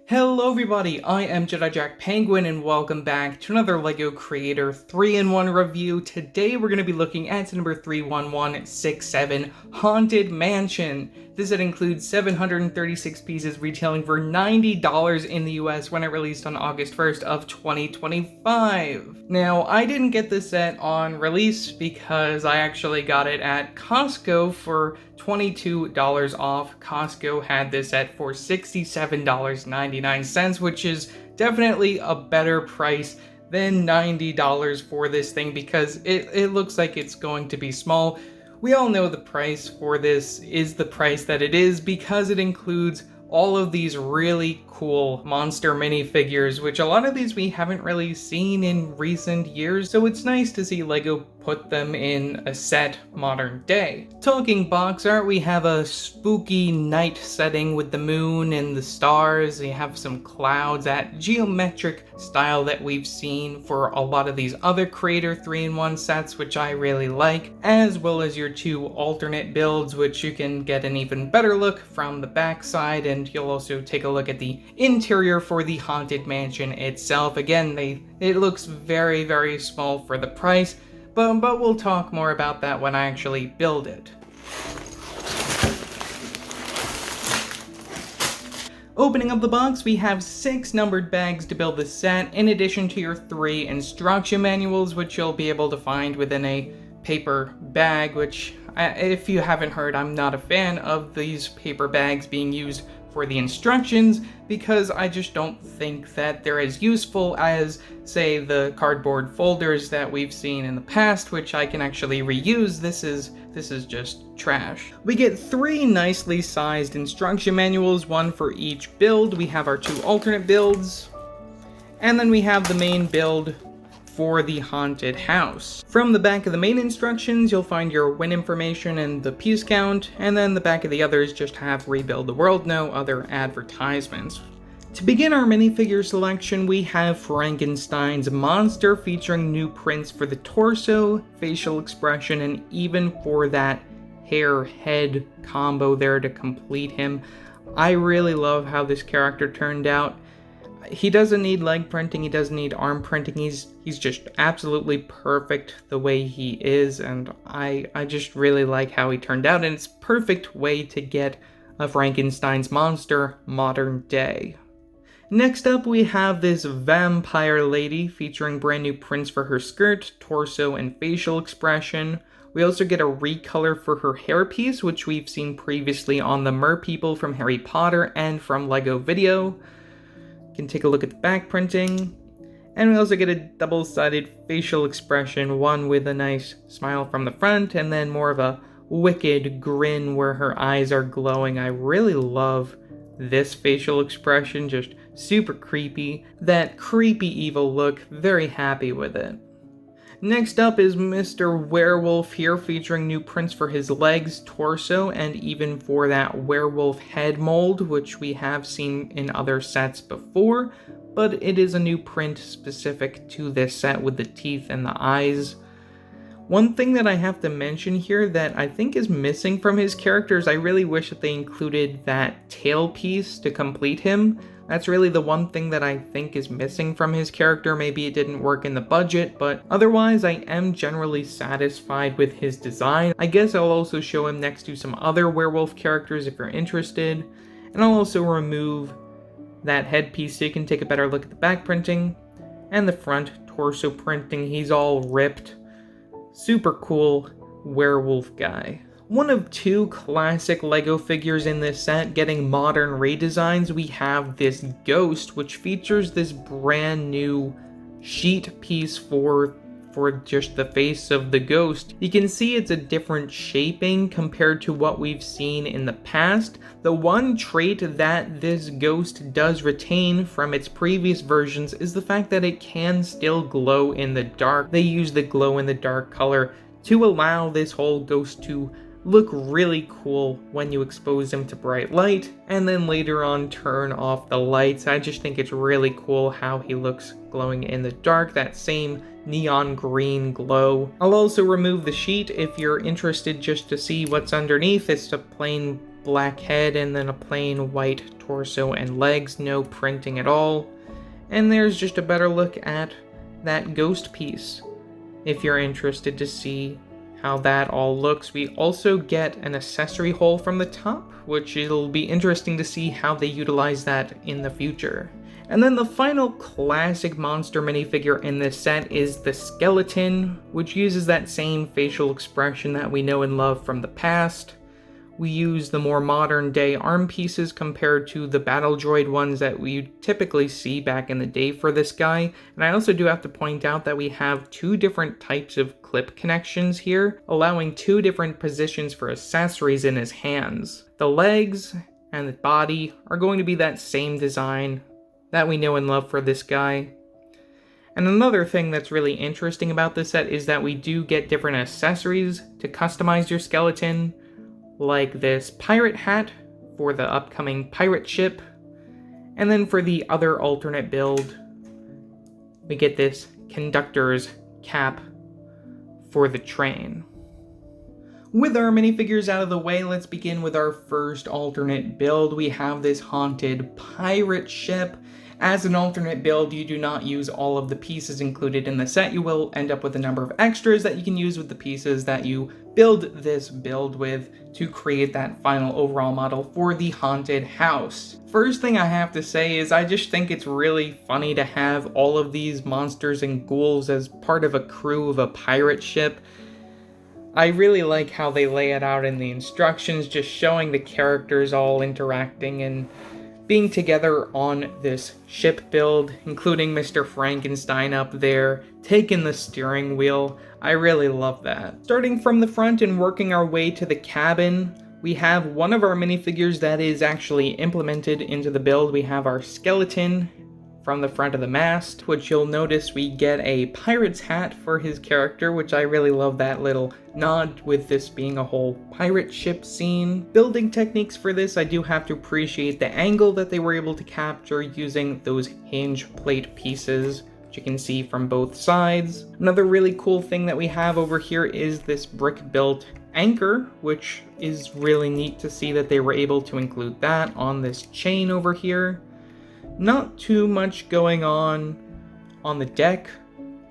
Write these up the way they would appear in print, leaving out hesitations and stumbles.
Hello everybody, I am Jedi Jack Penguin and welcome back to another LEGO Creator 3-in-1 review. Today we're going to be looking at number 31167, Haunted Mansion. This set includes 736 pieces retailing for $90 in the US when it released on August 1st of 2025. Now, I didn't get this set on release because I actually got it at Costco for $22 off. Costco had this set for $67.99, which is definitely a better price than $90 for this thing because it looks like it's going to be small. We all know the price for this is the price that it is because it includes all of these really cool monster minifigures, which a lot of these we haven't really seen in recent years, so it's nice to see LEGO put them in a set modern day. Talking box art, we have a spooky night setting with the moon and the stars. We have some clouds, that geometric style that we've seen for a lot of these other Creator 3-in-1 sets, which I really like, as well as your two alternate builds, which you can get an even better look from the backside, and you'll also take a look at the interior for the Haunted Mansion itself. Again, it looks very, very small for the price, but we'll talk more about that when I actually build it. Opening up the box, we have 6 numbered bags to build the set, in addition to your 3 instruction manuals, which you'll be able to find within a paper bag, which, if you haven't heard, I'm not a fan of these paper bags being used for the instructions because I just don't think that they're as useful as, say, the cardboard folders that we've seen in the past, which I can actually reuse. This is just trash. We get 3 nicely sized instruction manuals, one for each build. We have our 2 alternate builds, and then we have the main build for the haunted house. From the back of the main instructions, you'll find your win information and the piece count, and then the back of the others just have rebuild the world, no other advertisements. To begin our minifigure selection, we have Frankenstein's monster featuring new prints for the torso, facial expression, and even for that hair-head combo there to complete him. I really love how this character turned out. He doesn't need leg printing, he doesn't need arm printing, he's just absolutely perfect the way he is, and I just really like how he turned out, and it's a perfect way to get a Frankenstein's monster modern day. Next up, we have this vampire lady featuring brand new prints for her skirt, torso, and facial expression. We also get a recolor for her hairpiece, which we've seen previously on the Merpeople from Harry Potter and from LEGO Video. Can take a look at the back printing, and we also get a double-sided facial expression, one with a nice smile from the front and then more of a wicked grin where her eyes are glowing. I really love this facial expression, just super creepy, that creepy evil look, very happy with it. Next up is Mr. Werewolf here, featuring new prints for his legs, torso, and even for that werewolf head mold, which we have seen in other sets before, but it is a new print specific to this set with the teeth and the eyes. One thing that I have to mention here that I think is missing from his character is I really wish that they included that tail piece to complete him. That's really the one thing that I think is missing from his character. Maybe it didn't work in the budget, but otherwise I am generally satisfied with his design. I guess I'll also show him next to some other werewolf characters if you're interested. And I'll also remove that headpiece so you can take a better look at the back printing and the front torso printing. He's all ripped. Super cool werewolf guy. One of 2 classic LEGO figures in this set getting modern redesigns. We have this ghost, which features this brand new sheet piece for just the face of the ghost. You can see it's a different shaping compared to what we've seen in the past. The one trait that this ghost does retain from its previous versions is the fact that it can still glow in the dark. They use the glow in the dark color to allow this whole ghost to look really cool when you expose him to bright light, and then later on turn off the lights. I just think it's really cool how he looks glowing in the dark, that same neon green glow. I'll also remove the sheet if you're interested just to see what's underneath. It's a plain black head and then a plain white torso and legs, no printing at all. And there's just a better look at that ghost piece, if you're interested to see how that all looks. We also get an accessory hole from the top, which it'll be interesting to see how they utilize that in the future. And then the final classic monster minifigure in this set is the skeleton, which uses that same facial expression that we know and love from the past. We use the more modern day arm pieces compared to the battle droid ones that we typically see back in the day for this guy. And I also do have to point out that we have two different types of clip connections here, allowing two different positions for accessories in his hands. The legs and the body are going to be that same design that we know and love for this guy. And another thing that's really interesting about this set is that we do get different accessories to customize your skeleton, like this pirate hat for the upcoming pirate ship, and then for the other alternate build, we get this conductor's cap for the train. With our minifigures out of the way, let's begin with our first alternate build. We have this haunted pirate ship. As an alternate build, you do not use all of the pieces included in the set. You will end up with a number of extras that you can use with the pieces that you build this build with to create that final overall model for the haunted house. First thing I have to say is I just think it's really funny to have all of these monsters and ghouls as part of a crew of a pirate ship. I really like how they lay it out in the instructions, just showing the characters all interacting and being together on this ship build, including Mr. Frankenstein up there, taking the steering wheel. I really love that. Starting from the front and working our way to the cabin, we have one of our minifigures that is actually implemented into the build. We have our skeleton from the front of the mast, which you'll notice we get a pirate's hat for his character, which I really love that little nod with this being a whole pirate ship scene. Building techniques for this, I do have to appreciate the angle that they were able to capture using those hinge plate pieces, which you can see from both sides. Another really cool thing that we have over here is this brick-built anchor, which is really neat to see that they were able to include that on this chain over here. Not too much going on the deck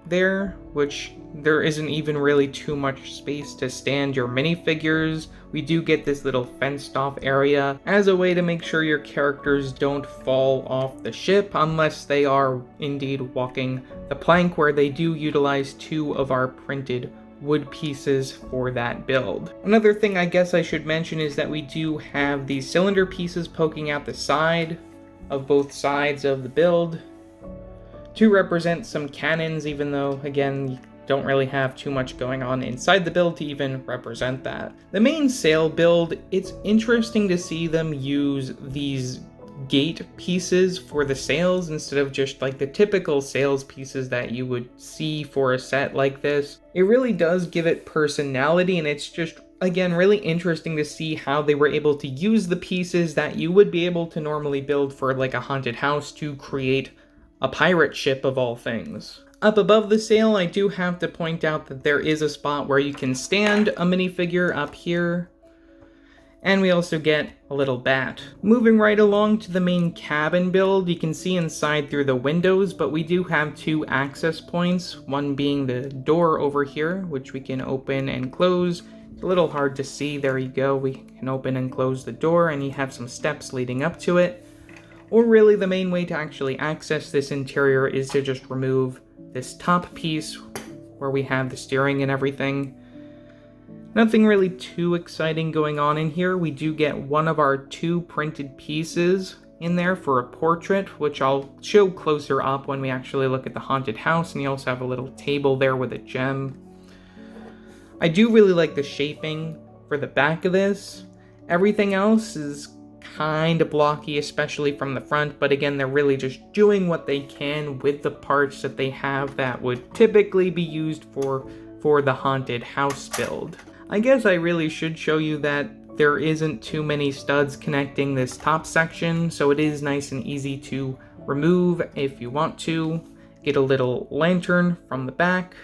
there, which there isn't even really too much space to stand your minifigures. We do get this little fenced off area as a way to make sure your characters don't fall off the ship unless they are indeed walking the plank, where they do utilize two of our printed wood pieces for that build. Another thing I guess I should mention is that we do have these cylinder pieces poking out the side of both sides of the build to represent some cannons, even though, again, you don't really have too much going on inside the build to even represent that. The main sail build, it's interesting to see them use these gate pieces for the sails instead of just like the typical sails pieces that you would see for a set like this. It really does give it personality, and it's just, again, really interesting to see how they were able to use the pieces that you would be able to normally build for like a haunted house to create a pirate ship of all things. Up above the sail, I do have to point out that there is a spot where you can stand a minifigure up here. And we also get a little bat. Moving right along to the main cabin build, you can see inside through the windows, but we do have two access points, one being the door over here, which we can open and close. It's a little hard to see, there you go, we can open and close the door, and you have some steps leading up to it. Or really the main way to actually access this interior is to just remove this top piece where we have the steering and everything. Nothing really too exciting going on in here. We do get one of our two printed pieces in there for a portrait, which I'll show closer up when we actually look at the haunted house, and you also have a little table there with a gem. I do really like the shaping for the back of this. Everything else is kind of blocky, especially from the front, but again, they're really just doing what they can with the parts that they have that would typically be used for the haunted house build. I guess I really should show you that there isn't too many studs connecting this top section, so it is nice and easy to remove if you want to. Get a little lantern from the back,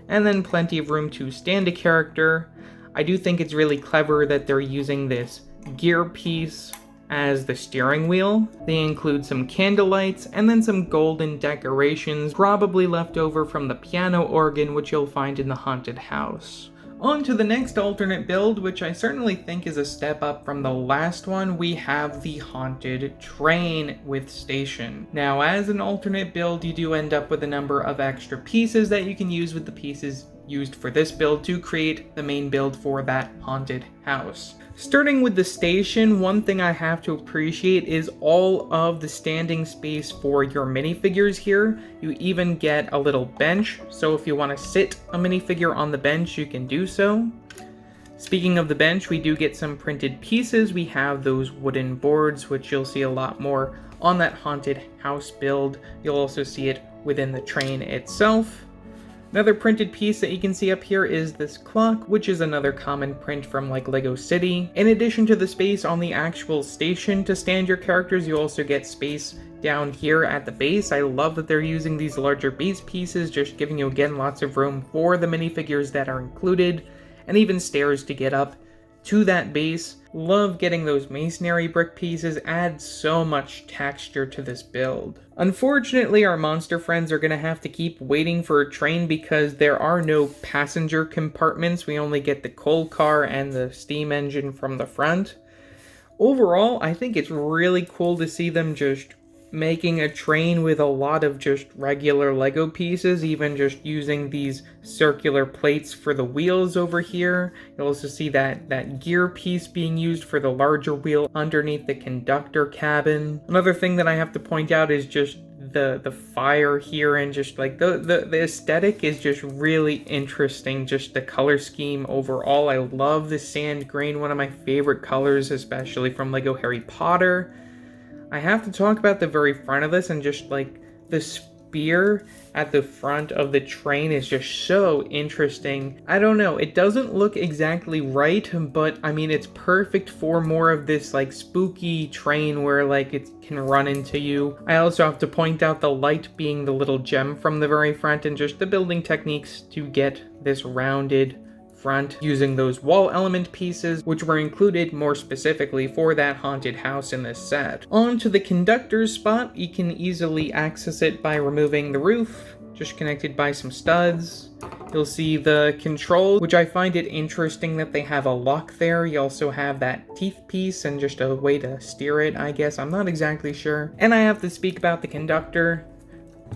and then plenty of room to stand a character. I do think it's really clever that they're using this gear piece as the steering wheel. They include some candle lights and then some golden decorations, probably left over from the piano organ, which you'll find in the haunted house. On to the next alternate build, which I certainly think is a step up from the last one. We have the haunted train with station. Now, as an alternate build, you do end up with a number of extra pieces that you can use with the pieces used for this build to create the main build for that haunted house. Starting with the station, one thing I have to appreciate is all of the standing space for your minifigures here. You even get a little bench, so if you want to sit a minifigure on the bench, you can do so. Speaking of the bench, we do get some printed pieces. We have those wooden boards, which you'll see a lot more on that haunted house build. You'll also see it within the train itself. Another printed piece that you can see up here is this clock, which is another common print from like Lego City. In addition to the space on the actual station to stand your characters, you also get space down here at the base. I love that they're using these larger base pieces, just giving you again lots of room for the minifigures that are included, and even stairs to get up to that base. Love getting those masonry brick pieces, add so much texture to this build. Unfortunately, our monster friends are going to have to keep waiting for a train because there are no passenger compartments. We only get the coal car and the steam engine from the front. Overall, I think it's really cool to see them just making a train with a lot of just regular Lego pieces, even just using these circular plates for the wheels over here. You'll also see that gear piece being used for the larger wheel underneath the conductor cabin. Another thing that I have to point out is just the fire here, and just like the aesthetic is just really interesting. Just the color scheme overall. I love the sand green, one of my favorite colors, especially from Lego Harry Potter. I have to talk about the very front of this, and just like the spear at the front of the train is just so interesting. I don't know, it doesn't look exactly right, but I mean, it's perfect for more of this like spooky train where like it can run into you. I also have to point out the light being the little gem from the very front, and just the building techniques to get this rounded front using those wall element pieces, which were included more specifically for that haunted house in this set. On to the conductor's spot, you can easily access it by removing the roof, just connected by some studs. You'll see the control, which I find it interesting that they have a lock there. You also have that teeth piece and just a way to steer it, I guess. I'm not exactly sure. And I have to speak about the conductor.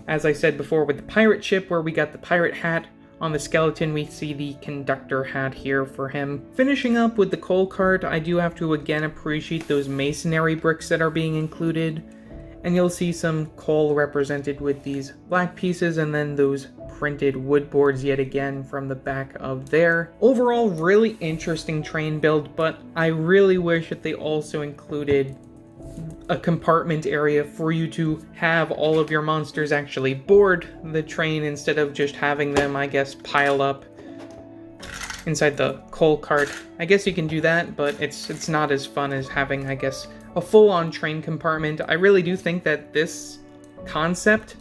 As I said before with the pirate ship, where we got the pirate hat, on the skeleton, we see the conductor hat here for him. Finishing up with the coal cart, I do have to again appreciate those masonry bricks that are being included. And you'll see some coal represented with these black pieces, and then those printed wood boards yet again from the back of there. Overall, really interesting train build, but I really wish that they also included a compartment area for you to have all of your monsters actually board the train instead of just having them, I guess, pile up inside the coal cart. I guess you can do that, but it's not as fun as having, I guess, a full-on train compartment. I really do think that this concept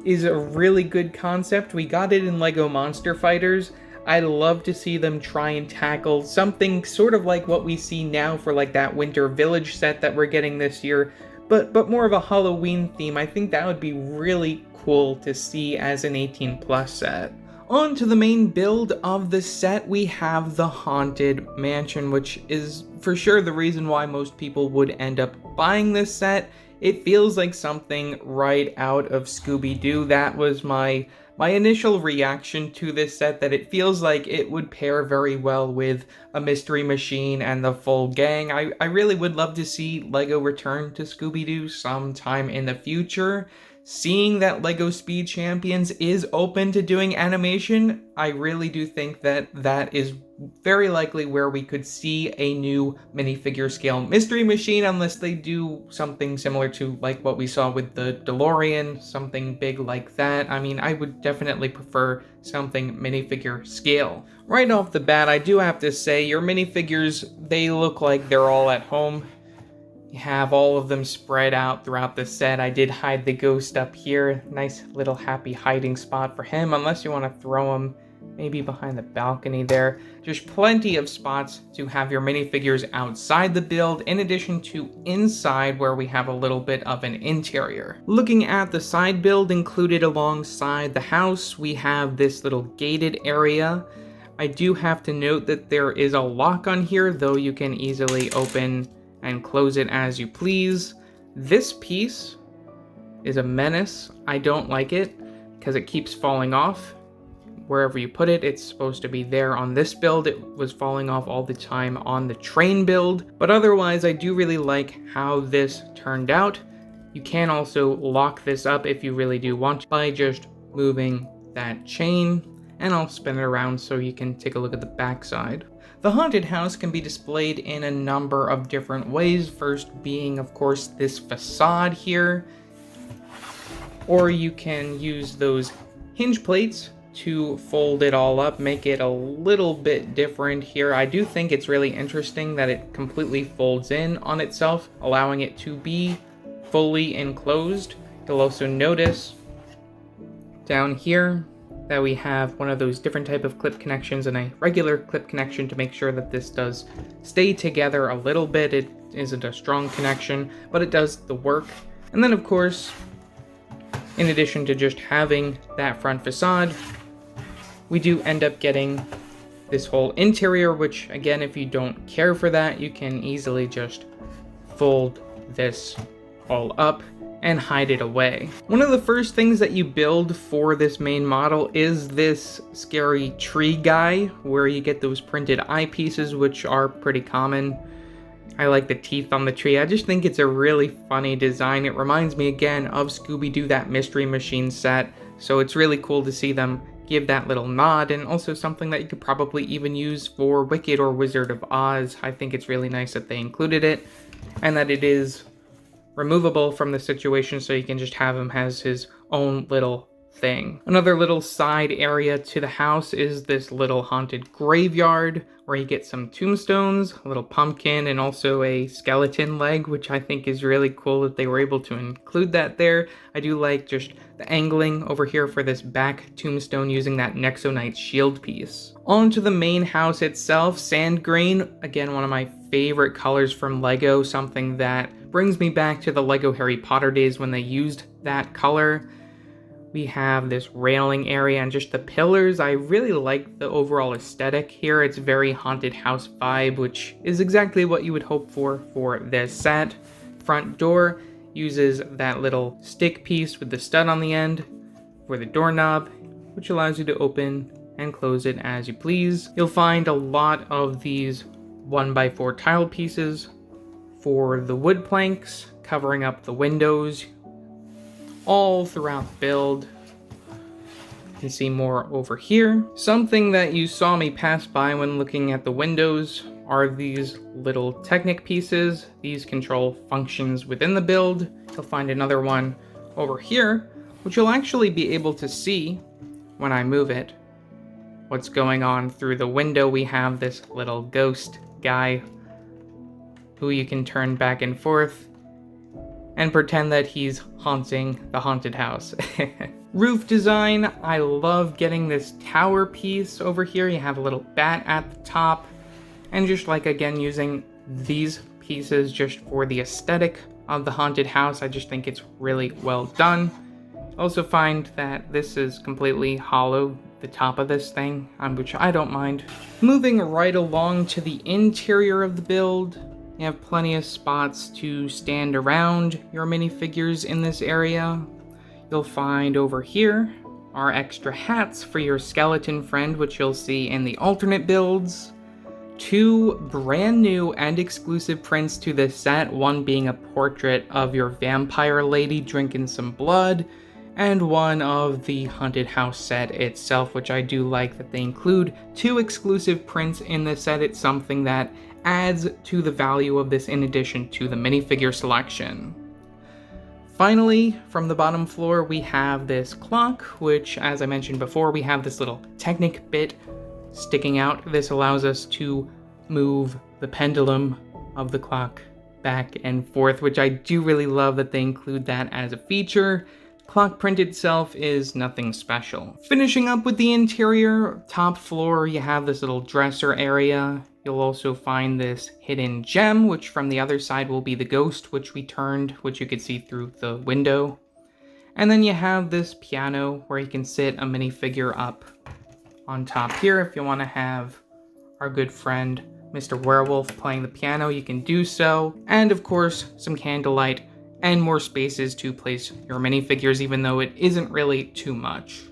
is a really good concept. We got it in Lego Monster Fighters. I'd love to see them try and tackle something sort of like what we see now for like that Winter Village set that we're getting this year, but more of a Halloween theme. I think that would be really cool to see as an 18+ set. On to the main build of the set, we have the Haunted Mansion, which is for sure the reason why most people would end up buying this set. It feels like something right out of Scooby-Doo. That was my initial reaction to this set, that it feels like it would pair very well with a Mystery Machine and the full gang. I really would love to see Lego return to Scooby-Doo sometime in the future. Seeing that Lego Speed Champions is open to doing animation, I really do think that that is very likely where we could see a new minifigure scale Mystery Machine, unless they do something similar to like what we saw with the DeLorean, something big like that. I mean, I would definitely prefer something minifigure scale. Right off the bat, I do have to say, your minifigures, they look like they're all at home. You have all of them spread out throughout the set. I did hide the ghost up here. Nice little happy hiding spot for him, unless you want to throw him maybe behind the balcony there. Just plenty of spots to have your minifigures outside the build, in addition to inside where we have a little bit of an interior. Looking at the side build included alongside the house, we have this little gated area. I do have to note that there is a lock on here, though you can easily open and close it as you please. This piece is a menace. I don't like it because it keeps falling off. Wherever you put it, it's supposed to be there on this build. It was falling off all the time on the train build, but otherwise I do really like how this turned out. You can also lock this up if you really do want to by just moving that chain, and I'll spin it around so you can take a look at the back side. The haunted house can be displayed in a number of different ways, first being of course this facade here, or you can use those hinge plates to fold it all up, make it a little bit different here. I do think it's really interesting that it completely folds in on itself, allowing it to be fully enclosed. You'll also notice down here that we have one of those different type of clip connections and a regular clip connection to make sure that this does stay together a little bit. It isn't a strong connection, but it does the work. And then of course, in addition to just having that front facade, we do end up getting this whole interior, which again, if you don't care for that, you can easily just fold this all up and hide it away. One of the first things that you build for this main model is this scary tree guy, where you get those printed eye pieces, which are pretty common. I like the teeth on the tree. I just think it's a really funny design. It reminds me again of Scooby-Doo, that Mystery Machine set, so it's really cool to see them give that little nod, and also something that you could probably even use for Wicked or Wizard of Oz. I think it's really nice that they included it, and that it is removable from the situation, so you can just have him as his own little thing. Another little side area to the house is this little haunted graveyard, where you get some tombstones, a little pumpkin, and also a skeleton leg, which I think is really cool that they were able to include that there. I do like just the angling over here for this back tombstone using that Nexonite shield piece. On to the main house itself, sand green, again one of my favorite colors from Lego, something that brings me back to the Lego Harry Potter days when they used that color. We have this railing area and just the pillars. I really like the overall aesthetic here. It's very haunted house vibe, which is exactly what you would hope for this set. Front door uses that little stick piece with the stud on the end for the doorknob, which allows you to open and close it as you please. You'll find a lot of these 1x4 tile pieces for the wood planks, covering up the windows all throughout the build. You can see more over here. Something that you saw me pass by when looking at the windows are these little Technic pieces. These control functions within the build. You'll find another one over here, which you'll actually be able to see when I move it. What's going on through the window, we have this little ghost guy who you can turn back and forth and pretend that he's haunting the haunted house. Roof design, I love getting this tower piece over here. You have a little bat at the top, and just like again using these pieces just for the aesthetic of the haunted house. I just think it's really well done. Also find that this is completely hollow, the top of this thing, which I don't mind. Moving right along to the interior of the build, you have plenty of spots to stand around your minifigures in this area. You'll find over here are extra hats for your skeleton friend, which you'll see in the alternate builds. 2 brand new and exclusive prints to this set, one being a portrait of your vampire lady drinking some blood, and one of the haunted house set itself, which I do like that they include 2 exclusive prints in the set. It's something that adds to the value of this in addition to the minifigure selection. Finally, from the bottom floor, we have this clock, which, as I mentioned before, we have this little Technic bit sticking out. This allows us to move the pendulum of the clock back and forth, which I do really love that they include that as a feature. Clock print itself is nothing special. Finishing up with the interior, top floor, you have this little dresser area. You'll also find this hidden gem, which from the other side will be the ghost, which we turned, which you could see through the window. And then you have this piano where you can sit a minifigure up on top here. If you want to have our good friend Mr. Werewolf playing the piano, you can do so. And of course, some candlelight and more spaces to place your minifigures, even though it isn't really too much.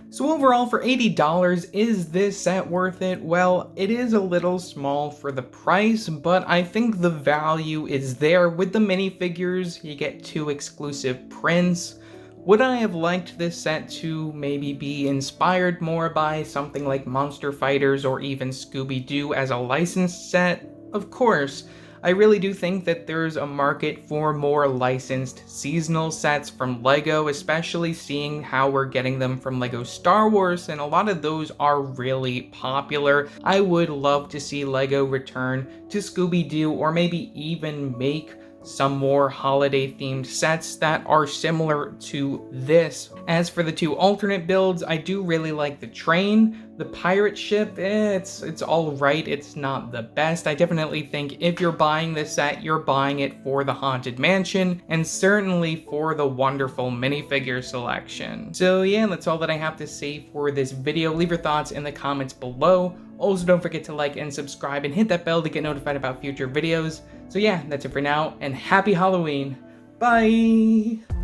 So overall, for $80, is this set worth it? Well, it is a little small for the price, but I think the value is there. With the minifigures, you get 2 exclusive prints. Would I have liked this set to maybe be inspired more by something like Monster Fighters or even Scooby-Doo as a licensed set? Of course. I really do think that there's a market for more licensed seasonal sets from LEGO, especially seeing how we're getting them from LEGO Star Wars, and a lot of those are really popular. I would love to see LEGO return to Scooby-Doo, or maybe even make some more holiday themed sets that are similar to this. As for the 2 alternate builds, I do really like the train. The pirate ship, it's alright, it's not the best. I definitely think if you're buying this set, you're buying it for the Haunted Mansion, and certainly for the wonderful minifigure selection. So yeah, that's all that I have to say for this video. Leave your thoughts in the comments below. Also, don't forget to like and subscribe and hit that bell to get notified about future videos. So yeah, that's it for now, and happy Halloween. Bye!